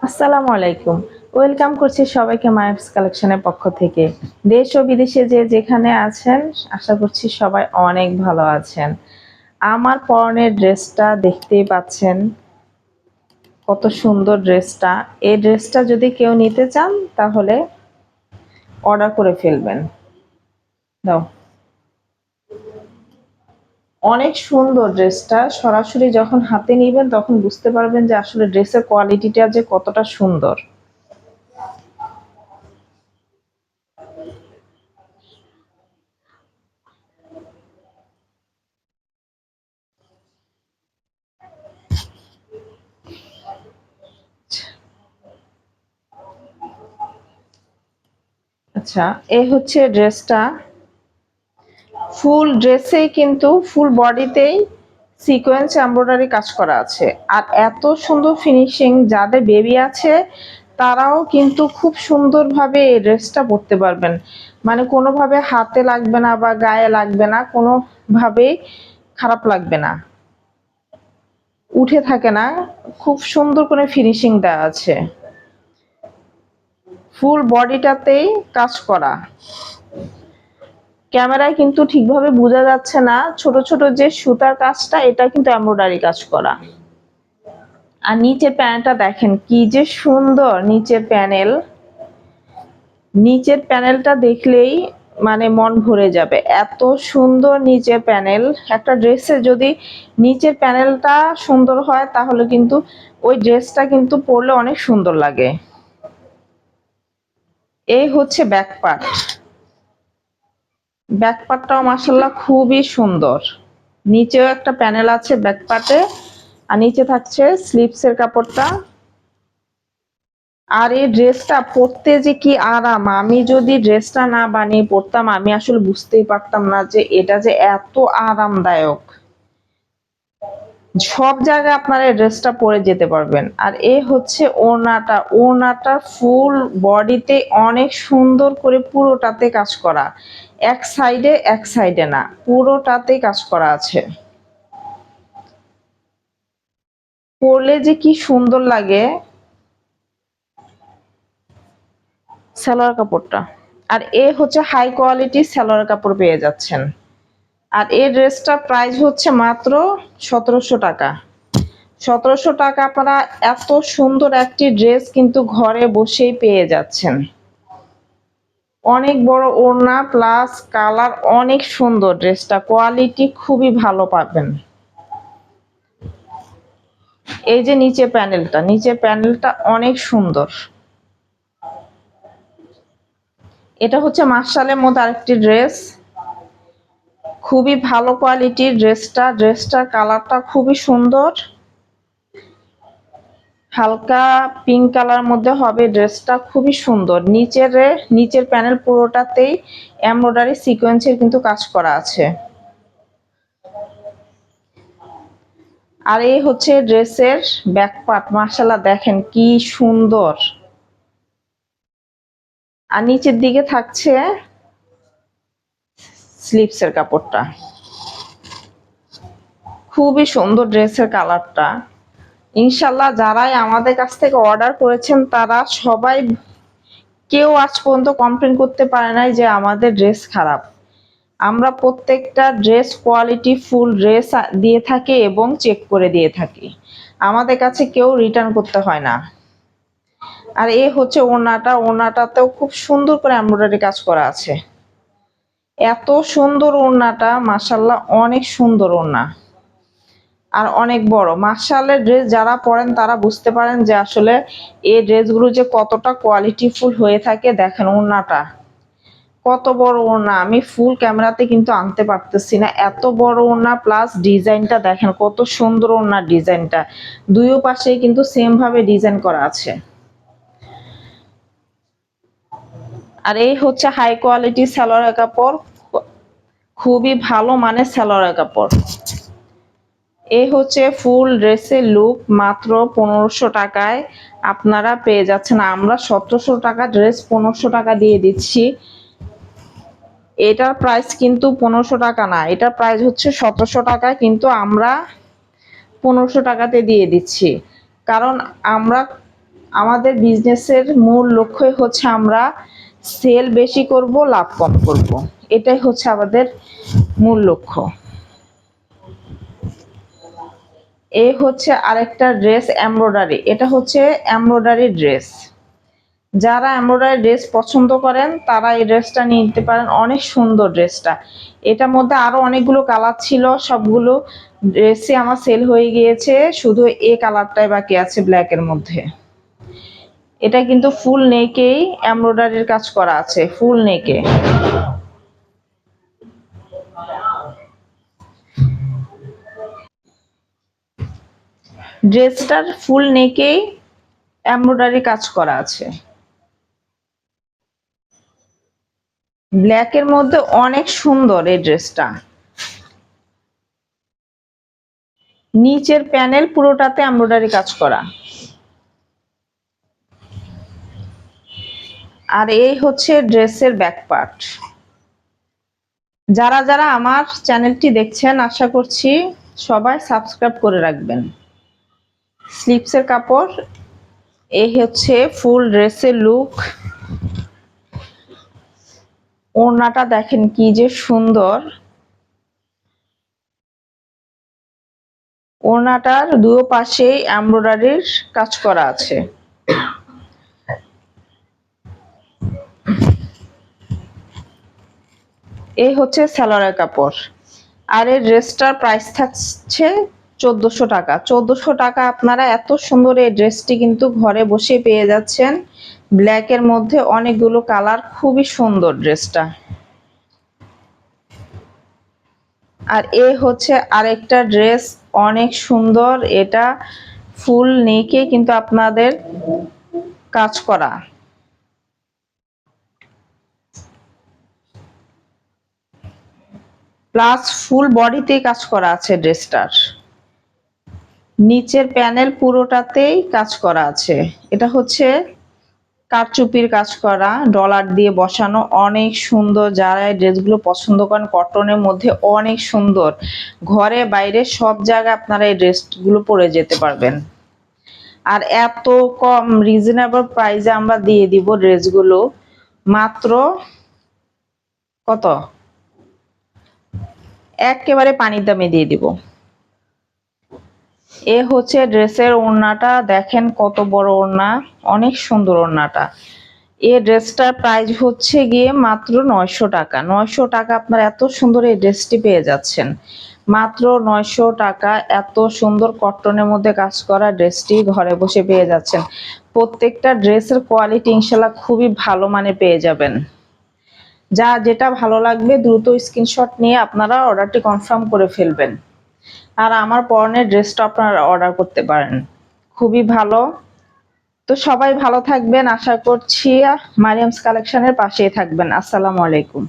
আসসালামু আলাইকুম। ওয়েলকাম করছি সবাইকে মায়ার্স কালেকশনের পক্ষ থেকে। দেশ ও বিদেশে যে যেখানে আছেন আশা করছি সবাই অনেক ভালো আছেন। আমার পরনের ড্রেসটা দেখতেই পাচ্ছেন কত সুন্দর ড্রেসটা। এই ড্রেসটা যদি কেউ নিতে চান তাহলে অর্ডার করে ফেলবেন। দাও। অনেক সুন্দর ড্রেসটা, সরাসরি যখন হাতে নিবেন তখন বুঝতে পারবেন যে আসলে ড্রেসের কোয়ালিটিটা যে কতটা সুন্দর। আচ্ছা, এই হচ্ছে ড্রেসটা। ফুল ড্রেসেই কিন্তু ফুল বডিতেই সিকোয়েন্স এমব্রয়ডারি কাজ করা আছে। আর এত সুন্দর ফিনিশিং, যাদের বেবি আছে তারাও কিন্তু খুব সুন্দরভাবে এই ড্রেসটা পরতে পারবেন। মানে কোনোভাবে হাতে লাগবে না বা গায়ে লাগবে না, কোনোভাবেই খারাপ লাগবে না, উঠে থাকে না। খুব সুন্দর করে ফিনিশিং দেওয়া আছে, ফুল বডিটাতেই কাজ করা। ক্যামেরায় কিন্তু ঠিকভাবে বোঝা যাচ্ছে না, ছোট ছোট যে সুতার কাজটা এটা কিন্তু এমব্রয়ডারি কাজ করা। আর নিচের প্যানেলটা দেখেন কি যে সুন্দর। নিচের প্যানেলটা দেখলেই মানে মন ভরে যাবে, এত সুন্দর নিচের প্যানেল। একটা ড্রেসে যদি নিচের প্যানেলটা সুন্দর হয় তাহলে কিন্তু ওই ড্রেসটা কিন্তু পরলে অনেক সুন্দর লাগে। এই হচ্ছে ব্যাক পার্ট। ব্যাক পার্টটাও মাশাআল্লাহ খুবই সুন্দর। নিচেও একটা প্যানেল আছে ব্যাক পার্টে, আর নিচে থাকছে স্লিপসের কাপড়টা। আর এই ড্রেসটা পরতে যে কি আরাম, আমি যদি ড্রেসটা না বানিয়ে পরতাম আমি আসলে বুঝতেই পারতাম না যে এটা যে এত আরামদায়ক। সব জায়গায় আপনারা এই ড্রেসটা পরে যেতে পারবেন। আর এ হচ্ছে ওড়নাটা। ওড়নাটা ফুল বডিতে অনেক সুন্দর করে পুরোটাতে কাজ করা, এক সাইডে না, পুরোটাতে কাজ করা আছে। পরলে যে কি সুন্দর লাগে সালোয়ার কাপড়টা। আর এ হচ্ছে হাই কোয়ালিটি সালোয়ার কাপড় পেয়ে যাচ্ছেন। আর এই ড্রেসটা প্রাইস হচ্ছে মাত্র 1700 টাকা। 1700 টাকা আপনারা এত সুন্দর একটি ড্রেস কিন্তু ঘরে বসেই পেয়ে যাচ্ছেন। অনেক বড় ওড়না প্লাস কালার, অনেক সুন্দর ড্রেসটা, কোয়ালিটি খুবই ভালো পাবেন। এই যে নিচের প্যানেলটা অনেক সুন্দর। এটা হচ্ছে মার্শালের মধ্যে আরেকটি ড্রেস, খুবই ভালো কোয়ালিটির ড্রেসটার কালারটা খুবই সুন্দর। হালকা পিঙ্ক কালার মধ্যে হবে ড্রেসটা, খুবই সুন্দর। নিচের প্যানেল পুরোটাতেই এমব্রয়ডারি সিকোয়েন্সের কিন্তু কাজ করা আছে। আর এই হচ্ছে ড্রেসের ব্যাক পার্ট, মাশাআল্লাহ দেখেন কি সুন্দর। আর নিচের দিকে থাকছে স্লিপসের কাপড়টা, খুবই সুন্দর ড্রেসের কালারটা। ইনশাল্লাহ যারাই আমাদের কাছ থেকে অর্ডার করেছেন তারা সবাই, কেউ আজ পর্যন্ত কমপ্লেন করতে পারে নাই যে আমাদের ড্রেস খারাপ। আমরা প্রত্যেকটা ড্রেস কোয়ালিটি ফুল ড্রেস দিয়ে থাকি এবং চেক করে দিয়ে থাকি, আমাদের কাছে কেউ রিটার্ন করতে হয় না। আর এই হচ্ছে ওড়নাটাতেও খুব সুন্দর করে এমব্রয়ডারি কাজ করা আছে। এত সুন্দর ওড়নাটা, মাশাআল্লাহ অনেক সুন্দর ওড়না, আর অনেক বড়। মাশাআল্লাহ ড্রেস যারা পরেন তারা বুঝতে পারেন যে আসলে এই ড্রেসগুলো যে কতটা কোয়ালিটিফুল হয়ে থাকে। দেখেন ওড়নাটা কত বড় ওড়না, আমি ফুল ক্যামেরাতে কিন্তু আনতে পারতেছি না, এত বড় ওড়না। প্লাস ডিজাইনটা দেখেন কত সুন্দর ওড়নার ডিজাইনটা, দুই পাশেই কিন্তু সেম ভাবে ডিজাইন করা আছে। আর এই হচ্ছে হাই কোয়ালিটি সালোয়ার কাপড়, খুবই ভালো মানের সালোয়ার কাপড়। এই হচ্ছে ফুল ড্রেসের লুক, মাত্র 1500 টাকায় আপনারা পেয়ে যাচ্ছেন। আমরা 1700 টাকা ড্রেস 1500 টাকা দিয়ে দিচ্ছি। এটার প্রাইস কিন্তু 1500 টাকা না, এটার প্রাইস হচ্ছে 1700 টাকা, কিন্তু আমরা 1500 টাকাতে দিয়ে দিচ্ছি। কারণ আমরা আমাদের বিজনেসের মূল লক্ষ্যই হচ্ছে আমরা সেল বেশি করব, লাভ কম করব। এটাই হচ্ছে আমাদের মূল লক্ষ্য। এই হচ্ছে আরেকটা ড্রেস এমব্রয়ডারি, এটা হচ্ছে এমব্রয়ডারি ড্রেস। যারা এমব্রয়ডারি ড্রেস পছন্দ করেন তারা এই ড্রেসটা নিতে পারেন, অনেক সুন্দর ড্রেসটা। এটার মধ্যে আরো অনেকগুলো কালার ছিল, সবগুলো ড্রেসই আমার সেল হয়ে গিয়েছে, শুধু এই কালারটাই বাকি আছে ব্ল্যাকের মধ্যে। এটা কিন্তু ফুল নেকেই এমব্রয়ডারির কাজ করা আছে, ফুল নেকে। ড্রেসটার ফুল নেকেই এমব্রয়ডারি কাজ করা আছে। ব্ল্যাকের মধ্যে অনেক সুন্দর এই ড্রেসটা। নিচের প্যানেল পুরোটাতে এমব্রয়ডারি কাজ করা। আর এই হচ্ছে ড্রেসের ব্যাক পার্ট। যারা যারা আমার চ্যানেলটি দেখছেন আশা করছি সবাই সাবস্ক্রাইব করে রাখবেন। স্লিপসের কাপড়, এই হচ্ছে ফুল ড্রেসের লুক। ওড়নাটা দেখেন কি যে সুন্দর। ওড়নাটার দুই পাশে এমব্রয়ডারির কাজ করা আছে। এই হচ্ছে সালোয়ারের কাপড়। আর এই ড্রেসটার প্রাইস থাকছে 1400 টাকা। 1400 টাকা আপনারা এত সুন্দর এই ড্রেসটি কিন্তু ঘরে বসে পেয়ে যাচ্ছেন। ব্ল্যাকের মধ্যে অনেকগুলো কালার, খুবই সুন্দর ড্রেসটা। আর এই হচ্ছে আরেকটা ড্রেস, অনেক সুন্দর। এটা ফুল নেকে কিন্তু আপনাদের কাজ করা, প্লাস ফুল বডিতে কাজ করা আছে ড্রেসটার। নিচের প্যানেল পুরোটাতেই কাজ করা আছে। এটা হচ্ছে কারচুপির কাজ করা, ডলার দিয়ে বসানো, অনেক সুন্দর। যারা এই ড্রেসগুলো পছন্দ করেন, কটনের মধ্যে অনেক সুন্দর, ঘরে বাইরে সব জায়গায় আপনারা এই ড্রেসগুলো পরে যেতে পারবেন। আর এত কম রিজনেবল প্রাইসে আমরা দিয়ে দিব ড্রেসগুলো, মাত্র কত, একেবারে পানির দামে দিয়ে দিব। এ হচ্ছে ড্রেসের ওড়নাটা, দেখেন কত বড় ওড়না, অনেক সুন্দর ওড়নাটা। এই ড্রেসটার প্রাইস হচ্ছে গিয়ে মাত্র 900 টাকা। 900 টাকা আপনারা এত সুন্দর এই ড্রেসটি পেয়ে যাচ্ছেন, মাত্র 900 টাকা। এত সুন্দর কটনের মধ্যে কাজ করা ড্রেসটি ঘরে বসে পেয়ে যাচ্ছেন। প্রত্যেকটা ড্রেসের কোয়ালিটি ইনশাল্লাহ খুবই ভালো মানে পেয়ে যাবেন। যা যেটা ভালো লাগবে দ্রুত স্ক্রিনশট নিয়ে আপনারা অর্ডারটি কনফার্ম করে ফেলবেন। আর আমার পরনের ড্রেসটা আপনারা অর্ডার করতে পারেন, খুবই ভালো। তো সবাই ভালো থাকবেন, আশা করছি মারিয়ামস কালেকশনের পাশেই থাকবেন। আসসালামু আলাইকুম।